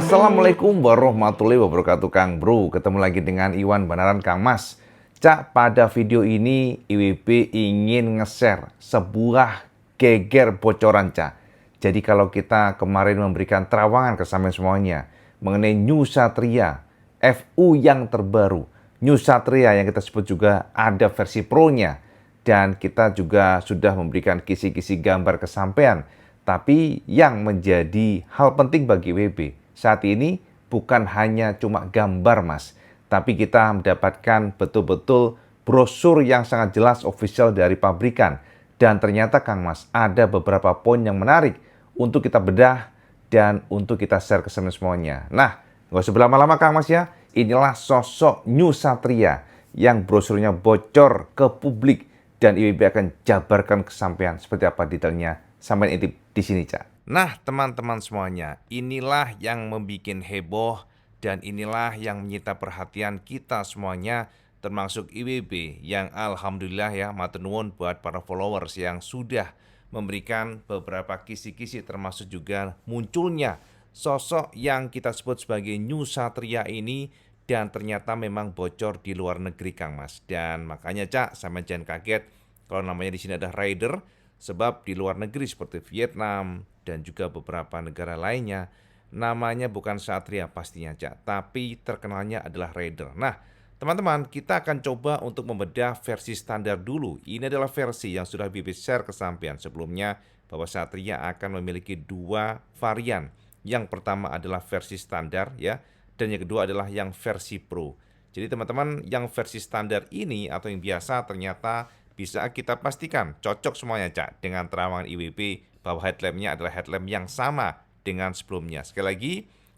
Assalamualaikum warahmatullahi wabarakatuh Kang Bro. Ketemu lagi dengan Iwan Banaran Kang Mas. Cak, pada video ini IWB ingin nge-share sebuah geger bocoran Cak. Jadi kalau kita kemarin memberikan terawangan ke sampean semuanya mengenai New Satria FU yang terbaru, New Satria yang kita sebut juga ada versi Pro-nya, dan kita juga sudah memberikan kisi-kisi gambar ke sampean. Tapi yang menjadi hal penting bagi WB saat ini bukan hanya cuma gambar Mas, tapi kita mendapatkan betul-betul brosur yang sangat jelas official dari pabrikan. Dan ternyata Kang Mas ada beberapa poin yang menarik untuk kita bedah dan untuk kita share ke semuanya. Nah, nggak usah berlama-lama Kang Mas ya. Inilah sosok New Satria yang brosurnya bocor ke publik dan IWB akan jabarkan ke sampean seperti apa detailnya. Sampai intip di sini, Cak. Nah, teman-teman semuanya, inilah yang membuat heboh dan inilah yang menyita perhatian kita semuanya, termasuk IWB yang alhamdulillah ya, matur nuwun buat para followers yang sudah memberikan beberapa kisi-kisi, termasuk juga munculnya sosok yang kita sebut sebagai New Satria ini, dan ternyata memang bocor di luar negeri Kang Mas. Dan makanya Cak, sama jangan kaget kalau namanya di sini ada Raider. Sebab di luar negeri seperti Vietnam dan juga beberapa negara lainnya, namanya bukan Satria pastinya Cak, tapi terkenalnya adalah Raider. Nah, teman-teman, kita akan coba untuk membedah versi standar dulu. Ini adalah versi yang sudah BB share ke sampean sebelumnya, bahwa Satria akan memiliki dua varian. Yang pertama adalah versi standar ya, dan yang kedua adalah yang versi Pro. Jadi teman-teman, yang versi standar ini atau yang biasa ternyata bisa kita pastikan cocok semuanya Cak dengan terawangan IWB bahwa headlampnya adalah headlamp yang sama dengan sebelumnya. Sekali lagi,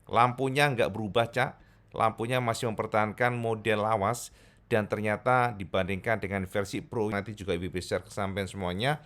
lampunya nggak berubah Cak, lampunya masih mempertahankan model lawas, dan ternyata dibandingkan dengan versi Pro, nanti juga IWB share ke sampean semuanya,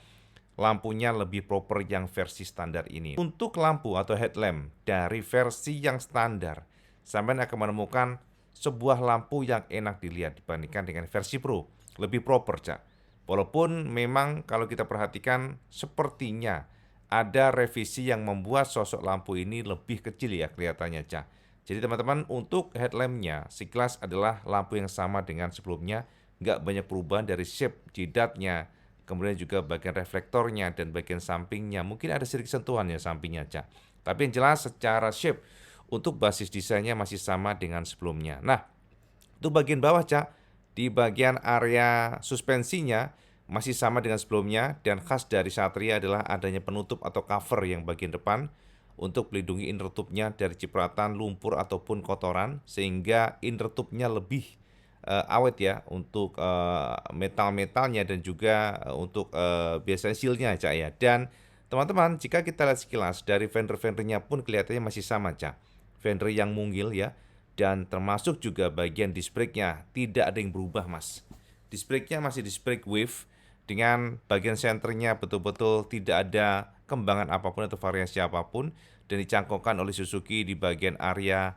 lampunya lebih proper yang versi standar ini. Untuk lampu atau headlamp dari versi yang standar, sampean akan menemukan sebuah lampu yang enak dilihat dibandingkan dengan versi Pro, lebih proper Cak. Walaupun memang kalau kita perhatikan sepertinya ada revisi yang membuat sosok lampu ini lebih kecil ya kelihatannya Cak. Jadi teman-teman, untuk headlampnya sekilas adalah lampu yang sama dengan sebelumnya, nggak banyak perubahan dari shape jidatnya, kemudian juga bagian reflektornya dan bagian sampingnya, mungkin ada sedikit sentuhan ya sampingnya Cak. Tapi yang jelas secara shape untuk basis desainnya masih sama dengan sebelumnya. Nah, untuk bagian bawah Cak, di bagian area suspensinya masih sama dengan sebelumnya, dan khas dari Satria adalah adanya penutup atau cover yang bagian depan untuk melindungi inner tube-nya dari cipratan, lumpur ataupun kotoran, sehingga inner tube-nya lebih awet ya untuk metal-metalnya dan juga untuk biasanya seal-nya Cak ya. Dan teman-teman, jika kita lihat sekilas dari fender-fendernya pun kelihatannya masih sama Cak. Fender yang mungil ya, dan termasuk juga bagian disc brake-nya tidak ada yang berubah Mas. Disc brake-nya masih disc brake wave dengan bagian senternya betul-betul tidak ada kembangan apapun atau variasi apapun, dan dicangkokkan oleh Suzuki di bagian area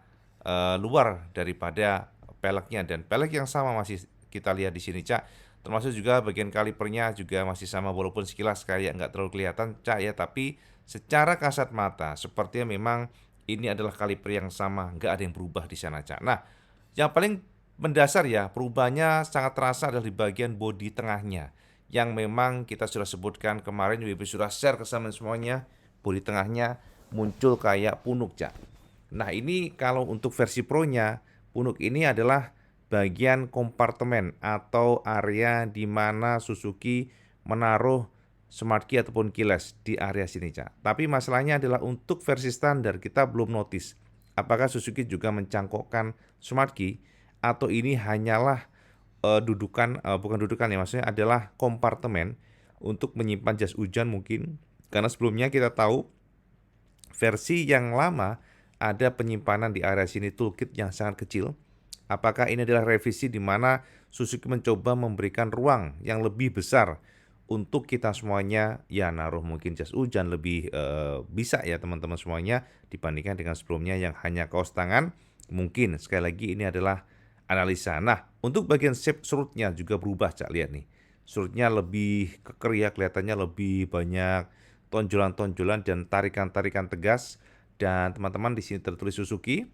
luar daripada peleknya, dan pelek yang sama masih kita lihat di sini Cak. Termasuk juga bagian kalipernya juga masih sama, walaupun sekilas kayak nggak terlalu kelihatan Cak ya, tapi secara kasat mata sepertinya memang ini adalah kaliper yang sama, nggak ada yang berubah di sana Cak. Nah, yang paling mendasar ya perubahannya sangat terasa adalah di bagian bodi tengahnya, yang memang kita sudah sebutkan kemarin, WB sudah share ke semuanya, bodi tengahnya muncul kayak punuk Cak. Nah, ini kalau untuk versi Pro-nya, punuk ini adalah bagian kompartemen atau area di mana Suzuki menaruh smart key ataupun keyless di area sini Cak. Tapi masalahnya adalah untuk versi standar kita belum notice apakah Suzuki juga mencangkokkan smart key atau ini hanyalah bukan dudukan ya, maksudnya adalah kompartemen untuk menyimpan jas hujan mungkin. Karena sebelumnya kita tahu versi yang lama ada penyimpanan di area sini toolkit yang sangat kecil. Apakah ini adalah revisi di mana Suzuki mencoba memberikan ruang yang lebih besar untuk kita semuanya ya naruh mungkin jas hujan lebih bisa ya teman-teman semuanya, dibandingkan dengan sebelumnya yang hanya kaos tangan. Mungkin sekali lagi ini adalah analisa. Nah, untuk bagian shape surutnya juga berubah Cak, lihat nih. Surutnya lebih keker ya, kelihatannya lebih banyak tonjolan-tonjolan dan tarikan-tarikan tegas. dan teman-teman di sini tertulis Suzuki.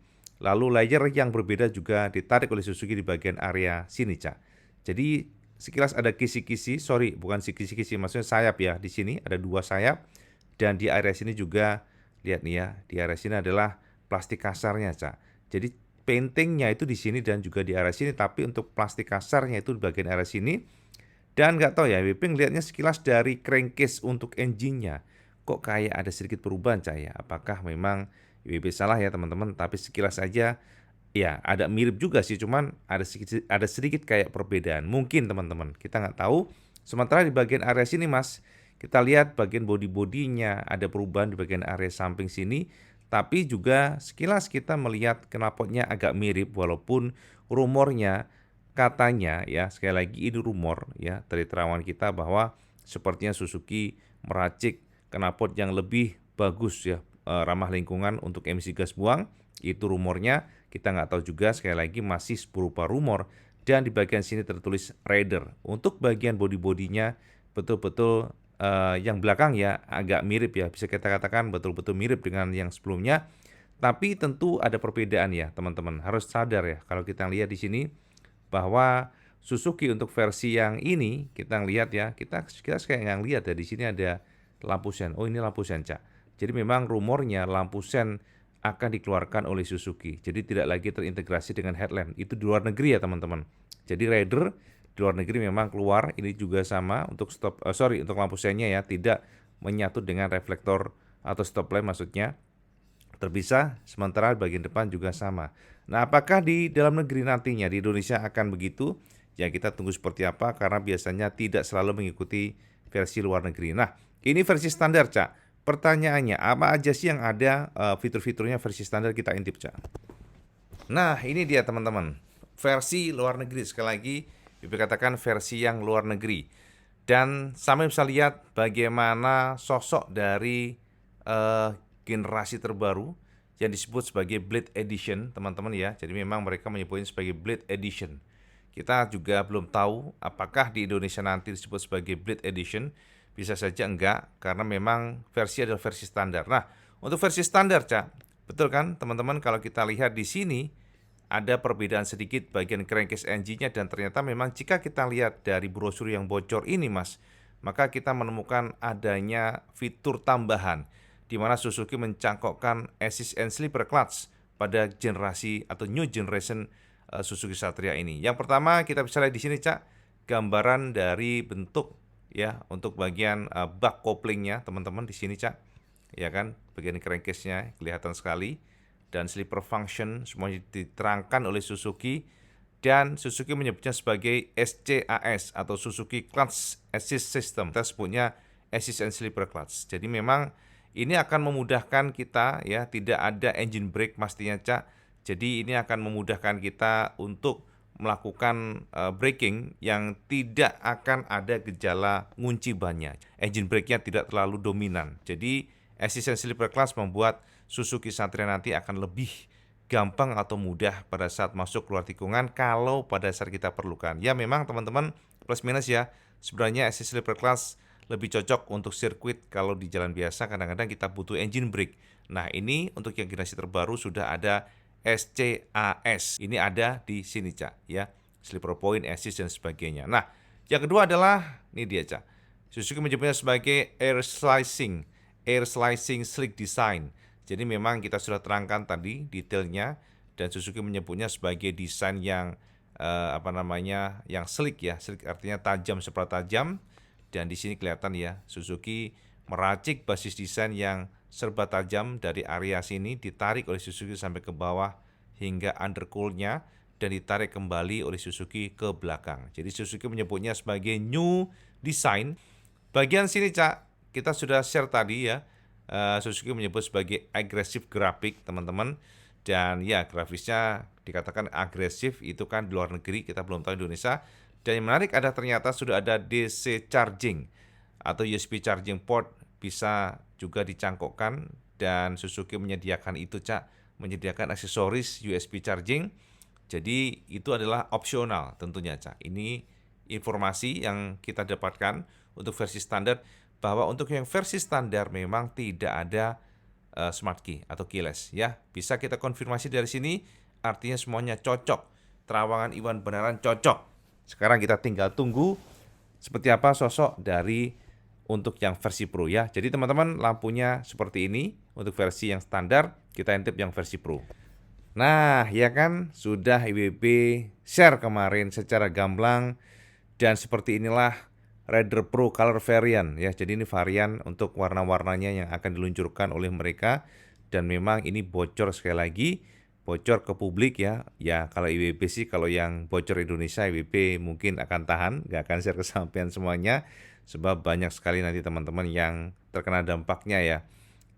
Lalu layer yang berbeda juga ditarik oleh Suzuki di bagian area sini, Cak. Jadi sekilas ada kisi-kisi, sorry, bukan kisi-kisi, maksudnya sayap ya. Di sini ada 2 sayap dan di area sini juga lihat nih ya, di area sini adalah plastik kasarnya, Cak. Jadi paintingnya itu di sini dan juga di area sini, tapi untuk plastik kasarnya itu di bagian area sini. Dan nggak tahu ya, WP ngelihatnya sekilas dari crankcase untuk engine-nya, kok kayak ada sedikit perubahan, Cak ya. Apakah memang WP salah ya teman-teman? Tapi sekilas aja ya ada mirip juga sih, cuman ada sedikit kayak perbedaan. Mungkin teman-teman, kita nggak tahu. Sementara di bagian area sini Mas, kita lihat bagian bodi-bodinya ada perubahan di bagian area samping sini. Tapi juga sekilas kita melihat knalpotnya agak mirip, walaupun rumornya katanya ya, sekali lagi ini rumor ya dari terawan kita bahwa sepertinya Suzuki meracik knalpot yang lebih bagus ya, ramah lingkungan untuk emisi gas buang. Itu rumornya, kita nggak tahu juga, sekali lagi masih berupa rumor. Dan di bagian sini tertulis Raider. Untuk bagian bodi-bodinya betul-betul yang belakang ya agak mirip ya, bisa kita katakan betul-betul mirip dengan yang sebelumnya. Tapi tentu ada perbedaan ya teman-teman, harus sadar ya kalau kita lihat di sini bahwa Suzuki untuk versi yang ini kita lihat ya, kita kayak nggak lihat ya, di sini ada lampu sen. Oh, ini lampu sen, Cak. Jadi memang rumornya lampu sen akan dikeluarkan oleh Suzuki. Jadi tidak lagi terintegrasi dengan headlamp. Itu di luar negeri ya teman-teman. Jadi Raider di luar negeri memang keluar. Ini juga sama untuk untuk lampu sennya ya, tidak menyatu dengan reflektor atau stop lamp maksudnya, terpisah. Sementara bagian depan juga sama. Nah, apakah di dalam negeri nantinya di Indonesia akan begitu? Ya, kita tunggu seperti apa, karena biasanya tidak selalu mengikuti versi luar negeri. Nah, ini versi standar, Cak. Pertanyaannya, apa aja sih yang ada fitur-fiturnya versi standar, kita intip, Cak. Nah, ini dia teman-teman, versi luar negeri. Sekali lagi, Bibi katakan versi yang luar negeri. Dan sampai bisa lihat bagaimana sosok dari generasi terbaru yang disebut sebagai Blade Edition, teman-teman ya. Jadi memang mereka menyebutnya sebagai Blade Edition. Kita juga belum tahu apakah di Indonesia nanti disebut sebagai Blade Edition. Bisa saja enggak, karena memang versi adalah versi standar. Nah, untuk versi standar, Cak, betul kan teman-teman, kalau kita lihat di sini ada perbedaan sedikit bagian crankcase engine-nya, dan ternyata memang jika kita lihat dari brosur yang bocor ini Mas, maka kita menemukan adanya fitur tambahan di mana Suzuki mencangkokkan assist and slipper clutch pada generasi atau new generation Suzuki Satria ini. Yang pertama kita bisa lihat di sini, Cak, gambaran dari bentuk ya untuk bagian bak koplingnya teman-teman di sini, Cak. Ya kan, bagian crankcase-nya kelihatan sekali, dan slipper function semuanya diterangkan oleh Suzuki, dan Suzuki menyebutnya sebagai SCAS atau Suzuki Clutch Assist System. Kita sebutnya Assist and Slipper Clutch. Jadi memang ini akan memudahkan kita ya, tidak ada engine brake pastinya, Cak. Jadi ini akan memudahkan kita untuk melakukan braking yang tidak akan ada gejala ngunci bannya. Engine brake-nya tidak terlalu dominan. Jadi Assist and Slipper Clutch membuat Suzuki Satria nanti akan lebih gampang atau mudah pada saat masuk keluar tikungan kalau pada saat kita perlukan. Ya memang teman-teman, plus minus ya, sebenarnya Assist Slipper Clutch lebih cocok untuk sirkuit. Kalau di jalan biasa kadang-kadang kita butuh engine brake. Nah, ini untuk yang generasi terbaru sudah ada SCAS. Ini ada di sini, Cak, ya. Slipper point, assist dan sebagainya. Nah, yang kedua adalah ini dia, Cak. Suzuki menyebutnya sebagai air slicing slick design. Jadi memang kita sudah terangkan tadi detailnya, dan Suzuki menyebutnya sebagai desain yang yang slick ya. Slick artinya tajam, tajam. Dan di sini kelihatan ya, Suzuki meracik basis desain yang serba tajam dari area sini, ditarik oleh Suzuki sampai ke bawah hingga undercool-nya, dan ditarik kembali oleh Suzuki ke belakang. Jadi Suzuki menyebutnya sebagai new design. Bagian sini, Cak, kita sudah share tadi ya. Suzuki menyebut sebagai aggressive graphic, teman-teman. Dan ya, grafisnya dikatakan agresif, itu kan di luar negeri, kita belum tahu Indonesia. Dan yang menarik ada ternyata sudah ada DC charging atau USB charging port, bisa juga dicangkokkan, dan Suzuki menyediakan itu, Cak, menyediakan aksesoris USB charging. Jadi itu adalah opsional tentunya, Cak. Ini informasi yang kita dapatkan untuk versi standar, bahwa untuk yang versi standar memang tidak ada smart key atau keyless ya. Bisa kita konfirmasi dari sini, artinya semuanya cocok. Terawangan Iwan beneran cocok. Sekarang kita tinggal tunggu seperti apa sosok dari untuk yang versi Pro ya. Jadi teman-teman, lampunya seperti ini untuk versi yang standar, kita intip yang versi Pro. Nah, ya kan sudah IWB share kemarin secara gamblang, dan seperti inilah Raider Pro Color Variant ya. Jadi ini varian untuk warna-warnanya yang akan diluncurkan oleh mereka, dan memang ini bocor sekali lagi, bocor ke publik ya. Ya kalau IWB sih, kalau yang bocor Indonesia IWB mungkin akan tahan, nggak akan share ke sampean semuanya, sebab banyak sekali nanti teman-teman yang terkena dampaknya ya.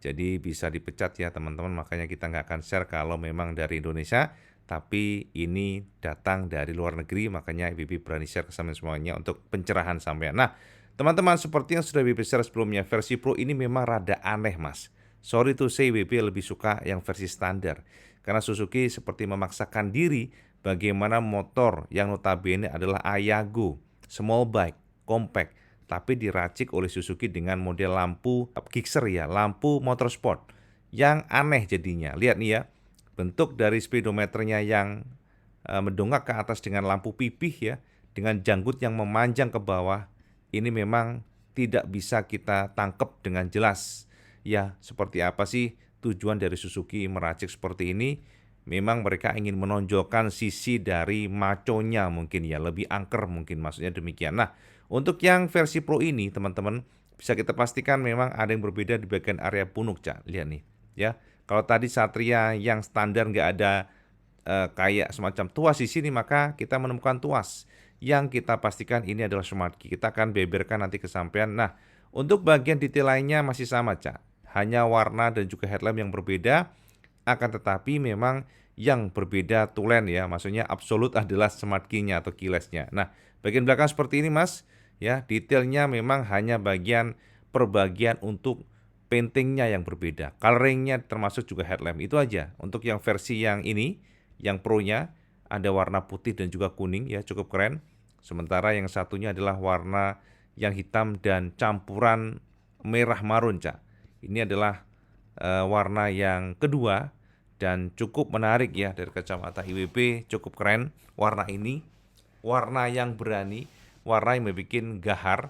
Jadi bisa dipecat ya teman-teman, makanya kita nggak akan share kalau memang dari Indonesia, tapi ini datang dari luar negeri, makanya IWB berani share ke sampean semuanya untuk pencerahan sampean. Nah, teman-teman, seperti yang sudah IWB share sebelumnya, versi Pro ini memang rada aneh mas. Sorry to say, IWB lebih suka yang versi standar, karena Suzuki seperti memaksakan diri bagaimana motor yang notabene adalah Ayago, small bike, compact, tapi diracik oleh Suzuki dengan model lampu Gixxer ya, lampu motorsport yang aneh jadinya. Lihat nih ya, bentuk dari speedometernya yang mendongak ke atas dengan lampu pipih ya, dengan janggut yang memanjang ke bawah. Ini memang tidak bisa kita tangkap dengan jelas ya, seperti apa sih tujuan dari Suzuki meracik seperti ini. Memang mereka ingin menonjolkan sisi dari maconya mungkin ya, lebih angker mungkin, maksudnya demikian. Nah, untuk yang versi Pro ini teman-teman, bisa kita pastikan memang ada yang berbeda di bagian area punuk, Cak. Lihat nih ya. Kalau tadi Satria yang standar nggak ada kayak semacam tuas di sini, maka kita menemukan tuas yang kita pastikan ini adalah smart key. Kita akan beberkan nanti kesampaian. Nah, untuk bagian detail lainnya masih sama, Cak. Hanya warna dan juga headlamp yang berbeda, akan tetapi memang yang berbeda tulen ya, maksudnya absolut adalah smart key-nya atau keyless-nya. Nah, bagian belakang seperti ini mas ya, detailnya memang hanya bagian per bagian untuk paintingnya yang berbeda, coloringnya termasuk juga headlamp, itu aja. Untuk yang versi yang ini, yang Pro-nya ada warna putih dan juga kuning ya, cukup keren. Sementara yang satunya adalah warna yang hitam dan campuran merah marun, Cak. Ini adalah warna yang kedua dan cukup menarik ya dari kacamata IWB, cukup keren warna ini, warna yang berani, warna yang membuat gahar,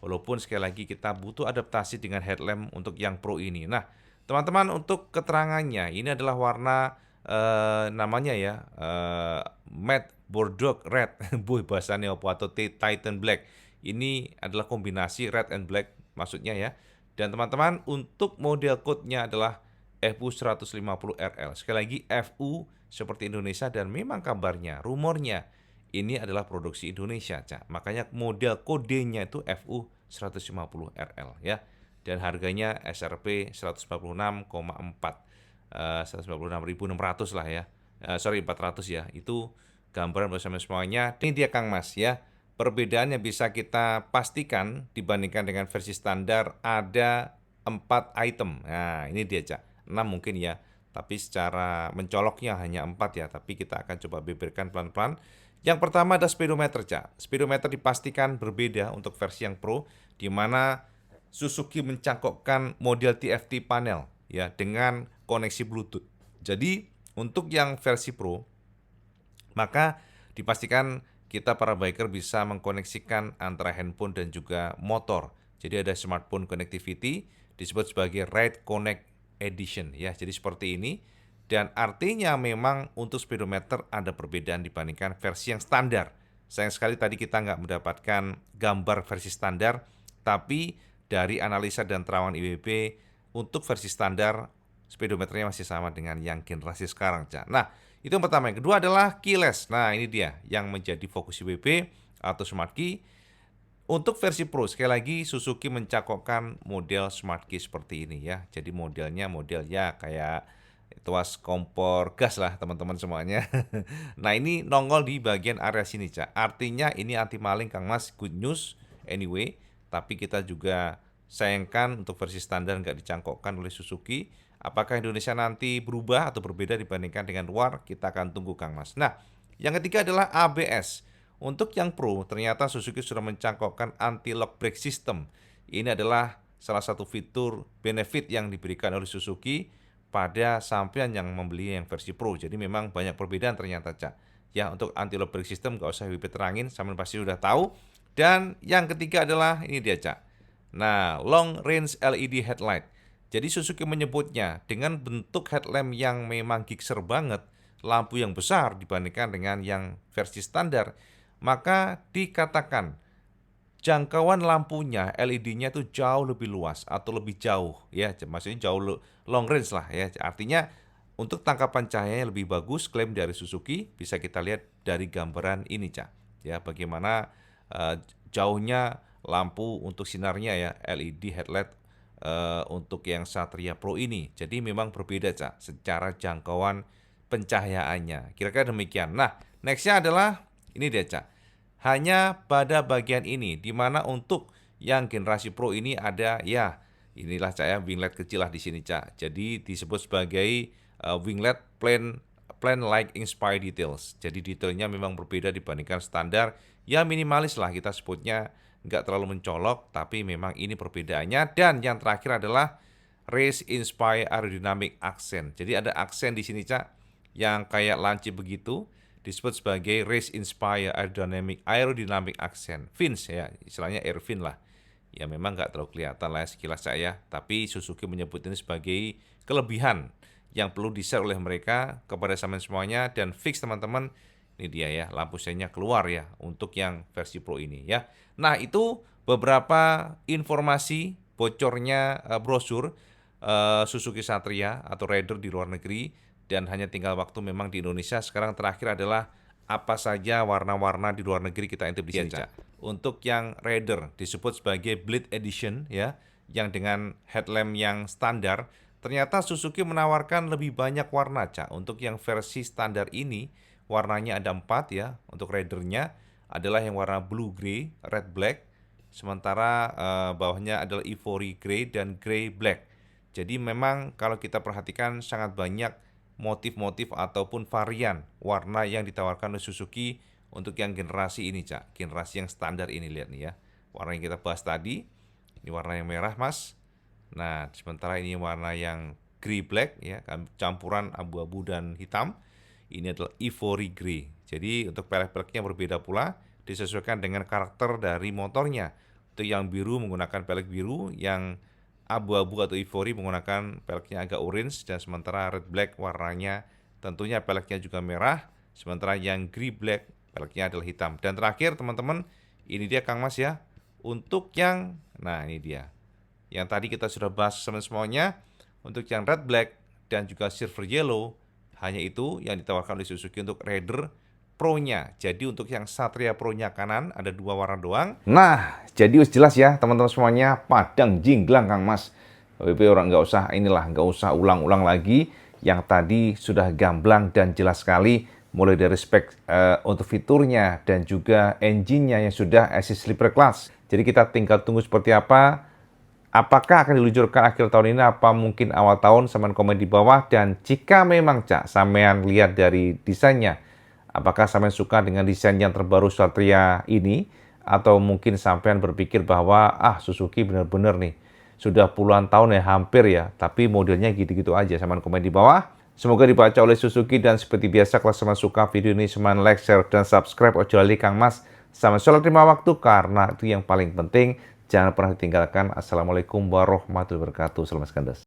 walaupun sekali lagi kita butuh adaptasi dengan headlamp untuk yang Pro ini. Nah teman-teman, untuk keterangannya ini adalah warna namanya ya matte bordeaux red, boy bahasanya apa, atau Titan black. Ini adalah kombinasi red and black maksudnya ya. Dan teman-teman, untuk model code-nya adalah FU150RL. Sekali lagi FU seperti Indonesia, dan memang kabarnya, rumornya ini adalah produksi Indonesia, Cak. Makanya model kodenya itu FU150RL ya. Dan harganya SRP 146,4. 146.600 lah ya. Sorry 400 ya. Itu gambaran bersama semuanya. Ini dia Kang Mas ya. Perbedaan yang bisa kita pastikan dibandingkan dengan versi standar ada 4 item. Nah, ini dia, Cak. 6 mungkin ya. Tapi secara mencoloknya hanya 4 ya. Tapi kita akan coba beberkan pelan-pelan. Yang pertama ada speedometer, Cak. Speedometer dipastikan berbeda untuk versi yang Pro, di mana Suzuki mencangkokkan model TFT panel ya dengan koneksi Bluetooth. Jadi, untuk yang versi Pro, maka dipastikan kita para biker bisa mengkoneksikan antara handphone dan juga motor. Jadi ada smartphone connectivity, disebut sebagai Ride Connect Edition ya. Jadi seperti ini, dan artinya memang untuk speedometer ada perbedaan dibandingkan versi yang standar. Sayang sekali tadi kita nggak mendapatkan gambar versi standar, tapi dari analisa dan terawangan IWB untuk versi standar speedometernya masih sama dengan yang generasi sekarang, Cak. Nah, itu yang pertama. Yang kedua adalah keyless. Nah, ini dia yang menjadi fokus IWB atau smart key. Untuk versi Pro, sekali lagi Suzuki mencangkokkan model smart key seperti ini ya. Jadi modelnya kayak tuas kompor gas lah teman-teman semuanya. Nah, ini nongol di bagian area sini, Cak. Artinya ini anti maling, Kang Mas. Good news anyway. Tapi kita juga sayangkan untuk versi standar nggak dicangkokkan oleh Suzuki. Apakah Indonesia nanti berubah atau berbeda dibandingkan dengan luar? Kita akan tunggu, Kang Mas. Nah, yang ketiga adalah ABS. Untuk yang Pro, ternyata Suzuki sudah mencangkokkan anti-lock brake system. Ini adalah salah satu fitur benefit yang diberikan oleh Suzuki pada sampean yang membeli yang versi Pro. Jadi memang banyak perbedaan ternyata, Cak. Ya, untuk anti-low brake system nggak usah WP terangin, sampean pasti sudah tahu. Dan yang ketiga adalah ini dia, Cak. Nah, long range LED headlight. Jadi Suzuki menyebutnya dengan bentuk headlamp yang memang gigser banget, lampu yang besar dibandingkan dengan yang versi standar, maka dikatakan jangkauan lampunya LED-nya itu jauh lebih luas atau lebih jauh ya, maksudnya jauh long range lah ya. Artinya untuk tangkapan cahayanya lebih bagus, klaim dari Suzuki, bisa kita lihat dari gambaran ini, Cak. Ya, bagaimana jauhnya lampu untuk sinarnya ya, LED headlight untuk yang Satria Pro ini. Jadi memang berbeda, Cak, secara jangkauan pencahayaannya. Kira-kira demikian. Nah, nextnya adalah ini dia, Cak. Hanya pada bagian ini, di mana untuk yang generasi Pro ini ada ya, inilah Cak ya, winglet kecil lah di sini, Cak. Jadi disebut sebagai winglet plain like inspired details. Jadi detailnya memang berbeda dibandingkan standar. Ya minimalis lah kita sebutnya, nggak terlalu mencolok, tapi memang ini perbedaannya. Dan yang terakhir adalah race inspired aerodynamic accent. Jadi ada aksen di sini, Cak, yang kayak lancip begitu, disebut sebagai race inspired aerodynamic accent. Fins ya, istilahnya air fin lah. Ya memang nggak terlalu kelihatan lah sekilas saya, tapi Suzuki menyebut ini sebagai kelebihan yang perlu di-share oleh mereka kepada sampean semuanya. Dan fix teman-teman, ini dia ya, lampu senya keluar ya untuk yang versi Pro ini ya. Nah, itu beberapa informasi bocornya brosur Suzuki Satria atau Raider di luar negeri, dan hanya tinggal waktu memang di Indonesia. Sekarang terakhir adalah apa saja warna-warna di luar negeri kita intip di sini, Cak. Untuk yang Raider disebut sebagai Bleed Edition ya, yang dengan headlamp yang standar. Ternyata Suzuki menawarkan lebih banyak warna, Cak. Untuk yang versi standar ini warnanya ada 4 ya. Untuk Raidernya adalah yang warna blue grey, red black. Sementara bawahnya adalah ivory grey dan grey black. Jadi memang kalau kita perhatikan sangat banyak motif-motif ataupun varian warna yang ditawarkan oleh Suzuki untuk yang generasi ini, Cak. Generasi yang standar ini, lihat nih ya. Warna yang kita bahas tadi, ini warna yang merah, Mas. Nah, sementara ini warna yang grey black ya, campuran abu-abu dan hitam. Ini adalah ivory grey. Jadi untuk pelek-peleknya berbeda pula, disesuaikan dengan karakter dari motornya. Untuk yang biru menggunakan pelek biru, yang abu-abu atau ivory menggunakan peleknya agak orange, dan sementara red black warnanya tentunya peleknya juga merah, sementara yang grey black peleknya adalah hitam. Dan terakhir teman-teman, ini dia Kang Mas ya, untuk yang, nah ini dia, yang tadi kita sudah bahas semuanya. Untuk yang red black dan juga silver yellow, hanya itu yang ditawarkan oleh Suzuki untuk Raider Pro-nya. Jadi untuk yang Satria Pro-nya kanan ada 2 warna doang. Nah, jadi jelas ya teman-teman semuanya, padang jinglang Kang Mas. WP orang nggak usah ulang-ulang lagi. Yang tadi sudah gamblang dan jelas sekali, mulai dari spek untuk fiturnya dan juga engine-nya yang sudah assist sleeper class. Jadi kita tinggal tunggu seperti apa. Apakah akan diluncurkan akhir tahun ini, apa mungkin awal tahun, sampean komen di bawah. Dan jika memang, Cak, sampean lihat dari desainnya, apakah sampean suka dengan desain yang terbaru Satria ini, atau mungkin sampean berpikir bahwa Suzuki benar-benar nih sudah puluhan tahun ya, hampir ya, tapi modelnya gitu-gitu aja. Sampean komen di bawah. Semoga dibaca oleh Suzuki, dan seperti biasa kalau sampean suka video ini, sampean like, share, dan subscribe. Ojo lali Kang Mas. Sampai sholat 5 waktu, karena itu yang paling penting. Jangan pernah ditinggalkan. Assalamualaikum warahmatullahi wabarakatuh. Salam Skandas.